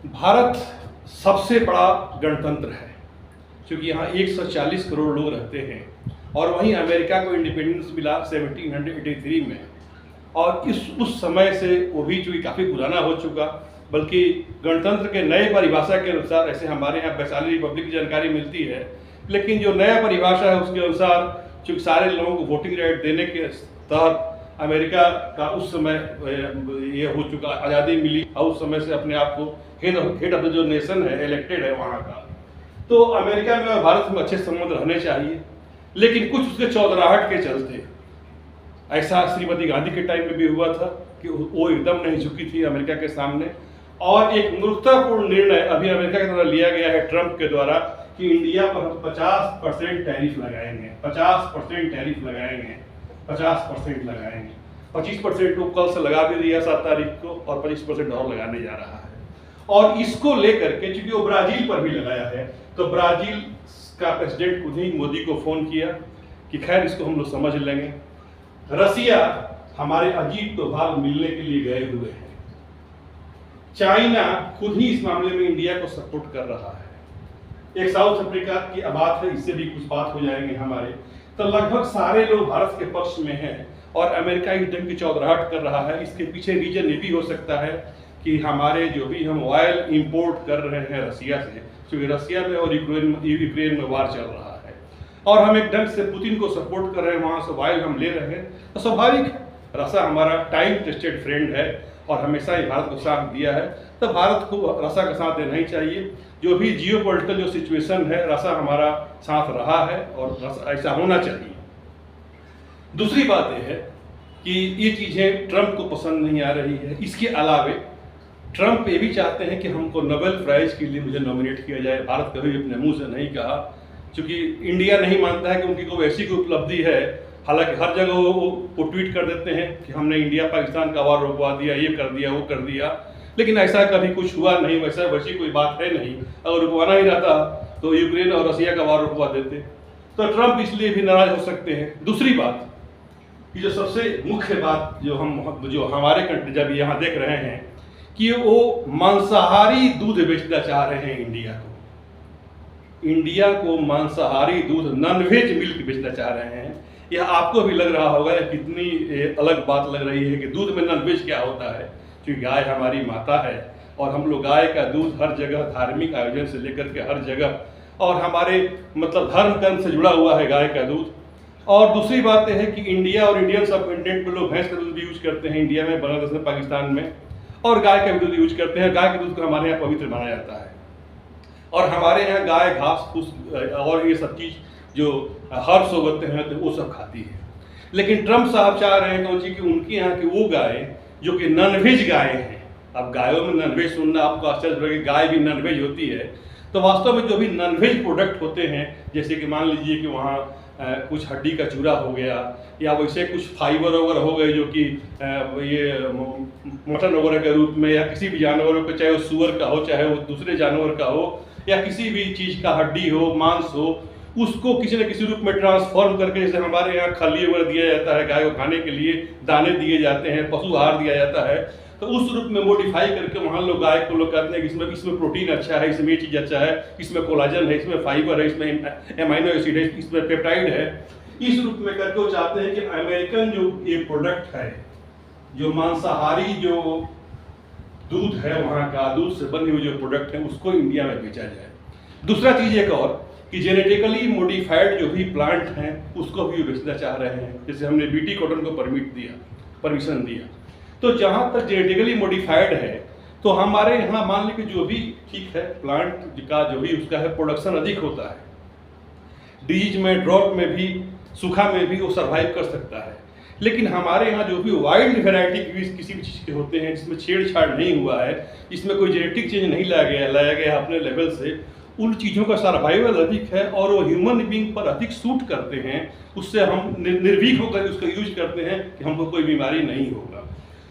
भारत सबसे बड़ा गणतंत्र है क्योंकि यहाँ 140 करोड़ लोग रहते हैं और वहीं अमेरिका को इंडिपेंडेंस मिला 1783 में। और उस समय से वो भी चूँकि काफ़ी पुराना हो चुका, बल्कि गणतंत्र के नए परिभाषा के अनुसार, ऐसे हमारे यहाँ वैशाली रिपब्लिक की जानकारी मिलती है, लेकिन जो नया परिभाषा है उसके अनुसार चूँकि सारे लोगों को वोटिंग राइट देने के तहत अमेरिका का उस समय ये हो चुका, आज़ादी मिली और उस समय से अपने आप को हेड ऑफ द जो नेशन है, इलेक्टेड है वहाँ का। तो अमेरिका में और भारत में अच्छे संबंध रहने चाहिए, लेकिन कुछ उसके चौधराहट के चलते ऐसा श्रीमती गांधी के टाइम में भी हुआ था कि वो एकदम नहीं झुकी थी अमेरिका के सामने। और एक मूर्खतापूर्ण निर्णय अभी अमेरिका की तरफ लिया गया है ट्रंप के द्वारा कि इंडिया पर हम 50% टैरिफ लगाएंगे, 50% टैरिफ लगाएंगे, 50% लगाएंगे। 25% तो कल से लगा भी दिया 7 तारीख को और 25% और लगाने जा रहा है। और इसको लेकर के चूंकि वो ब्राजील पर भी लगाया है, तो ब्राजील का प्रेसिडेंट खुद ही मोदी को फोन किया कि खैर इसको हम लोग समझ लेंगे। रसिया हमारे अजीब डोभाल मिलने के लिए गए हुए हैं। चाइना खुद ही इस मामले में इंडिया को सपोर्ट कर रहा है। एक साउथ अफ्रीका की बात है, इससे भी कुछ बात हो जाएंगे हमारे। तो लगभग सारे लोग भारत के पक्ष में हैं और अमेरिका इस ढंग की चौधराहट कर रहा है। इसके पीछे रीजन ये भी हो सकता है कि हमारे जो भी हम ऑयल इंपोर्ट कर रहे हैं रसिया से, क्योंकि रसिया में और यूक्रेन में वार चल रहा है और हम एक ढंग से पुतिन को सपोर्ट कर रहे हैं, वहाँ से ऑयल हम ले रहे हैं, तो स्वाभाविक रसिया हमारा टाइम टेस्टेड फ्रेंड है और हमेशा ही भारत को साथ दिया है। तो भारत को रसिया का साथ देना ही चाहिए। जो भी जियोपॉलिटिकल जो सिचुएशन है, रसिया हमारा साथ रहा है और ऐसा होना चाहिए। दूसरी बात यह है कि ये चीज़ें ट्रंप को पसंद नहीं आ रही है। इसके अलावे ट्रंप ये भी चाहते हैं कि हमको नोबेल प्राइज़ के लिए मुझे नॉमिनेट किया जाए। भारत कभी अपने मुंह से नहीं कहा, क्योंकि इंडिया नहीं मानता है कि उनकी कोई ऐसी कोई उपलब्धि है। हालांकि हर जगह वो ट्वीट कर देते हैं कि हमने इंडिया पाकिस्तान का वार रोकवा दिया, ये कर दिया, वो कर दिया, लेकिन ऐसा कभी कुछ हुआ नहीं। वैसी कोई बात है नहीं। अगर रुकवाना ही रहता तो यूक्रेन और रसिया का वार रुकवा देते। तो ट्रंप इसलिए भी नाराज हो सकते हैं। दूसरी बात, ये जो सबसे मुख्य बात जो हमारे कंट्री जब यहाँ देख रहे हैं कि वो मांसाहारी दूध बेचना चाह रहे हैं इंडिया को मांसाहारी दूध, नॉनवेज मिल्क बेचना चाह रहे हैं। यह आपको भी लग रहा होगा कितनी अलग बात लग रही है कि दूध में नॉनवेज क्या होता है, क्योंकि गाय हमारी माता है और हम लोग गाय का दूध हर जगह, धार्मिक आयोजन से लेकर के हर जगह, और हमारे मतलब धर्म कर्म से जुड़ा हुआ है गाय का दूध। और दूसरी बात यह है कि इंडिया और इंडियन सब कॉन्टिनेंट में लोग भैंस का दूध भी यूज करते हैं, इंडिया में, बांग्लादेश में, पाकिस्तान में, और गाय का भी दूध यूज करते हैं। गाय के दूध को हमारे यहाँ पवित्र माना जाता है और हमारे यहाँ गाय घास फूस और ये सब चीज़ जो हर्ब्स होते हैं तो वो सब खाती है। लेकिन ट्रंप साहब चाह रहे हैं कौन सी कि उनके यहाँ की वो गाय जो कि नॉनवेज गाय हैं। अब गायों में नॉनवेज सुनना आपको आश्चर्य लगेगा, गाय भी नॉनवेज होती है। तो वास्तव में जो भी नॉनवेज प्रोडक्ट होते हैं, जैसे कि मान लीजिए कि वहाँ कुछ हड्डी का चूरा हो गया या वैसे कुछ फाइबर वगैरह हो गए जो कि ये मटन वगैरह के रूप में, या किसी भी जानवर को, चाहे वो सुअर का हो चाहे वो दूसरे जानवर का हो, या किसी भी चीज़ का हड्डी हो, मांस हो, उसको किसी न किसी रूप में ट्रांसफॉर्म करके, जैसे हमारे यहाँ खली वगैरह दिया जाता है गाय को खाने के लिए, दाने दिए जाते हैं, पशु आहार दिया जाता है, तो उस रूप में मॉडिफाई करके वहाँ लोग गाय को लोग कहते हैं कि इसमें प्रोटीन अच्छा है, इसमें ये चीज़ अच्छा है, इसमें कोलाजन है, इसमें फाइबर है, इसमें एमाइनो एसिड है, इसमें पेप्टाइड है। इस रूप में करके वो चाहते हैं कि अमेरिकन जो ये प्रोडक्ट है, जो मांसाहारी जो दूध है, वहाँ का दूध से बनी हुई जो प्रोडक्ट है, उसको इंडिया में बेचा जाए। दूसरा चीज़ एक और कि जेनेटिकली मॉडिफाइड जो भी प्लांट हैं उसको भी बेचना चाह रहे हैं। जैसे हमने बीटी कॉटन को परमिशन दिया। तो जहाँ तक जेनेटिकली मॉडिफाइड है, तो हमारे यहाँ मान लीजिए जो भी ठीक है प्लांट का जो भी उसका है प्रोडक्शन अधिक होता है। डिजीज में, ड्रॉट में भी, सूखा में भी वो सर्वाइव कर सकता है। लेकिन हमारे यहाँ जो भी वाइल्ड वेराइटी किसी भी चीज़ के होते हैं जिसमें छेड़छाड़ नहीं हुआ है, जिसमें कोई जेनेटिक चेंज नहीं लाया गया अपने लेवल से, उन चीज़ों का सर्वाइवल अधिक है और वो ह्यूमन बीइंग पर अधिक सूट करते हैं। उससे हम निर्भीक होकर उसका यूज करते हैं कि हमको कोई बीमारी नहीं होगा।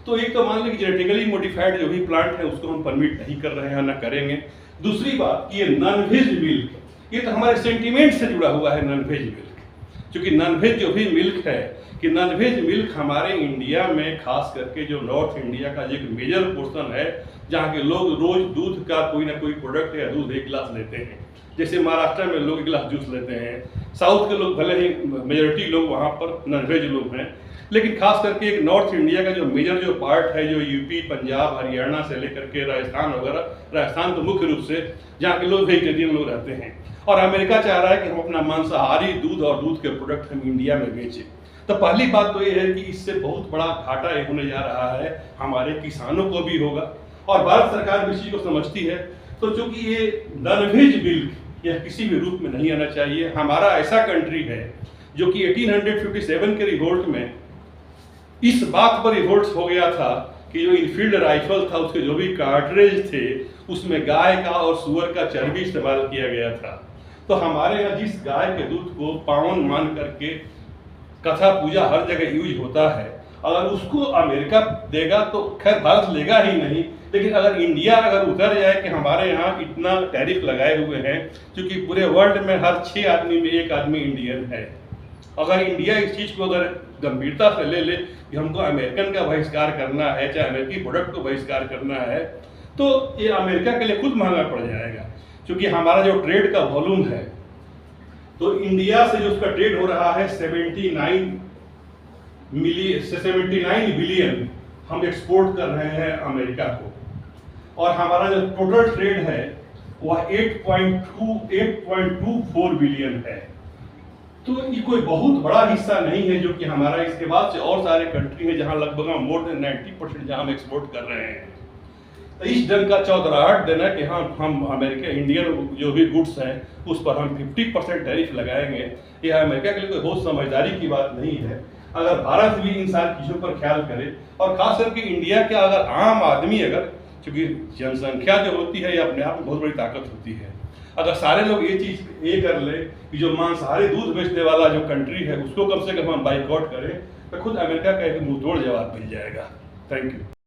तो एक तो मान लीजिए जेनेटिकली मॉडिफाइड जो भी प्लांट है उसको हम परमिट नहीं कर रहे हैं, ना करेंगे। दूसरी बात, ये नॉनवेज मिल्क, ये तो हमारे सेंटिमेंट से जुड़ा हुआ है। नॉनवेज मिल्क क्योंकि नॉनवेज जो भी मिल्क है कि नॉनवेज मिल्क हमारे इंडिया में खास करके जो नॉर्थ इंडिया का जो एक मेजर पोर्शन है, जहाँ के लोग रोज दूध का कोई ना कोई प्रोडक्ट या दूध एक गिलास लेते हैं। जैसे महाराष्ट्र में लोग एक गिलास जूस लेते हैं, साउथ के लोग भले ही मेजोरिटी लोग वहाँ पर नॉनवेज लोग हैं, लेकिन खास करके एक नॉर्थ इंडिया का जो मेजर जो पार्ट है, जो यूपी, पंजाब, हरियाणा से लेकर के राजस्थान वगैरह, राजस्थान तो मुख्य रूप से जहाँ के लोग वेजिटेरियन लोग रहते हैं, और अमेरिका चाह रहा है कि हम अपना मांसाहारी दूध और दूध के प्रोडक्ट हम इंडिया में बेचें। तो पहली बात तो ये है कि इससे बहुत बड़ा घाटा होने जा रहा है, हमारे किसानों को भी होगा, और भारत सरकार भी इस चीज़ को समझती है। तो चूंकि ये नॉनवेज मिल्क यह किसी भी रूप में नहीं आना चाहिए। हमारा ऐसा कंट्री है जो कि 1857 के रिवोल्ट में इस बात पर रिवोल्ट हो गया था कि जो इनफील्ड राइफल था उसके जो भी कार्ट्रिज थे उसमें गाय का और सुअर का चर्बी इस्तेमाल किया गया था। तो हमारे यहाँ जिस गाय के दूध को पावन मान करके कथा पूजा हर जगह यूज होता है, अगर उसको अमेरिका देगा तो खैर भारत लेगा ही नहीं, लेकिन अगर इंडिया अगर उतर जाए कि हमारे यहाँ इतना टैरिफ लगाए हुए हैं, क्योंकि पूरे वर्ल्ड में हर 6 आदमी में 1 आदमी इंडियन है, अगर इंडिया इस चीज़ को अगर गंभीरता से ले ले कि हमको अमेरिकन का बहिष्कार करना है, चाहे अमेरिकी प्रोडक्ट को बहिष्कार करना है, तो ये अमेरिका के लिए खुद महंगा पड़ जाएगा। क्योंकि हमारा जो ट्रेड का वॉल्यूम है, तो इंडिया से जो उसका ट्रेड हो रहा है 79 बिलियन हम एक्सपोर्ट कर रहे हैं अमेरिका को, और हमारा जो टोटल ट्रेड है वह 8.24 बिलियन है। तो ये कोई बहुत बड़ा हिस्सा नहीं है जो कि हमारा, इसके बाद से और सारे कंट्री है जहां लगभग हम मोर देन 90% जहां हम एक्सपोर्ट कर रहे हैं। तो इस ढंग का चौधराहट देना कि हाँ हम अमेरिका इंडियन जो भी गुड्स हैं उस पर हम 50% टैरिफ लगाएंगे, यह अमेरिका के लिए कोई बहुत समझदारी की बात नहीं है। अगर भारत भी इन सारी चीज़ों पर ख्याल करे, और खास करके इंडिया के अगर आम आदमी, अगर चूँकि जनसंख्या जो होती है ये अपने आप में बहुत बड़ी ताकत होती है, अगर सारे लोग ये चीज़ ये कर ले कि जो मांसाहारी दूध बेचने वाला जो कंट्री है उसको कम से कम हम बाइकआउट करें, तो खुद अमेरिका का एक मुंहतोड़ जवाब मिल जाएगा। Thank you.